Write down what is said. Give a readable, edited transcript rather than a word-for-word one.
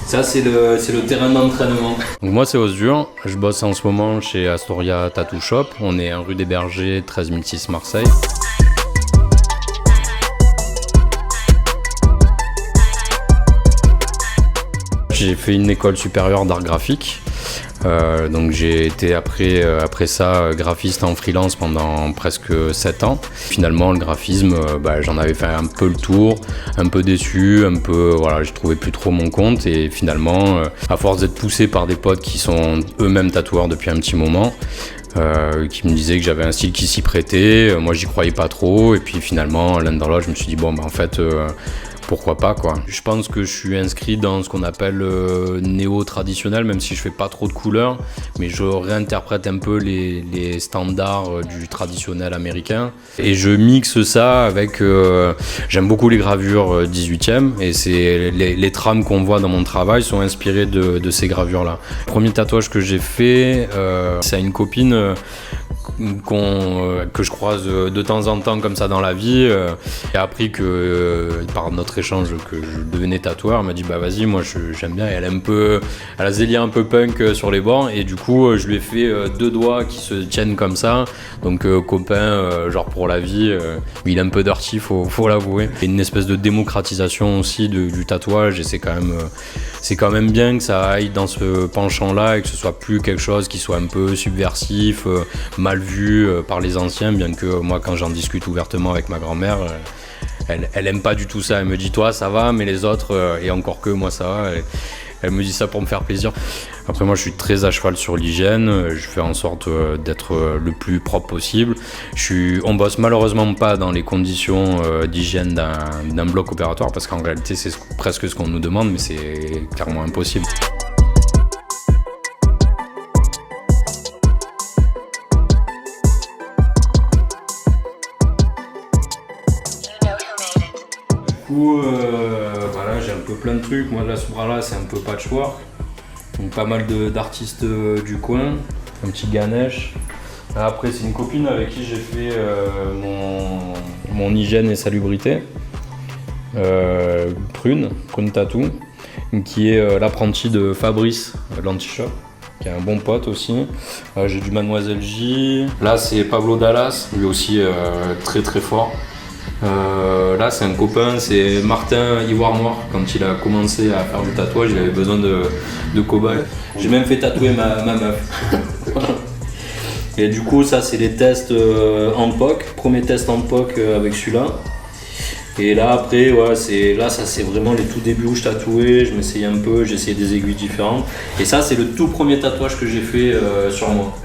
Ça, c'est le terrain d'entraînement. Donc moi, c'est Osdur. Je bosse en ce moment chez Astoria Tattoo Shop. On est en rue des Bergers, 13006 Marseille. J'ai fait une école supérieure d'art graphique. Donc j'ai été après ça graphiste en freelance pendant presque 7 ans. Finalement le graphisme, j'en avais fait un peu le tour, un peu déçu, je trouvais plus trop mon compte et finalement à force d'être poussé par des potes qui sont eux-mêmes tatoueurs depuis un petit moment, qui me disaient que j'avais un style qui s'y prêtait, moi j'y croyais pas trop et puis finalement l'un dans l'autre je me suis dit pourquoi pas quoi. Je pense que je suis inscrit dans ce qu'on appelle néo-traditionnel, même si je fais pas trop de couleurs, mais je réinterprète un peu les standards du traditionnel américain. Et je mixe ça avec... j'aime beaucoup les gravures 18e, et c'est les trames qu'on voit dans mon travail sont inspirées de ces gravures-là. Le premier tatouage que j'ai fait, c'est à une copine... que je croise de temps en temps comme ça dans la vie. J'ai appris que par notre échange que je devenais tatoueur, elle m'a dit vas-y, moi j'aime bien, et elle a ce délire un peu punk sur les bords, et du coup je lui ai fait 2 doigts qui se tiennent comme ça, donc copain genre pour la vie. Il est un peu dirty, faut l'avouer, et une espèce de démocratisation aussi du tatouage, et c'est quand même bien que ça aille dans ce penchant là et que ce soit plus quelque chose qui soit un peu subversif, mal vu par les anciens, bien que moi quand j'en discute ouvertement avec ma grand-mère, elle aime pas du tout ça. Elle me dit toi ça va, mais les autres, et encore que moi ça va, elle me dit ça pour me faire plaisir. Après moi je suis très à cheval sur l'hygiène, je fais en sorte d'être le plus propre possible. On bosse malheureusement pas dans les conditions d'hygiène d'un bloc opératoire, parce qu'en réalité c'est presque ce qu'on nous demande, mais c'est clairement impossible. Du coup, j'ai un peu plein de trucs. Moi, là, ce bras-là, c'est un peu patchwork. Donc, pas mal d'artistes du coin. Un petit Ganesh. Après, c'est une copine avec qui j'ai fait mon hygiène et salubrité. Prune Tattoo, qui est l'apprenti de Fabrice l'Anti-Shop, qui est un bon pote aussi. J'ai du Mademoiselle J. Là, c'est Pablo Dallas, lui aussi très très fort. Là c'est un copain, c'est Martin Ivoire Noir. Quand il a commencé à faire du tatouage, il avait besoin de cobayes. J'ai même fait tatouer ma meuf. Et du coup ça c'est les tests en POC, premier test en POC avec celui-là. Et là après ça c'est vraiment les tout débuts où je tatouais, je m'essayais un peu, j'essayais des aiguilles différentes. Et ça c'est le tout premier tatouage que j'ai fait sur moi.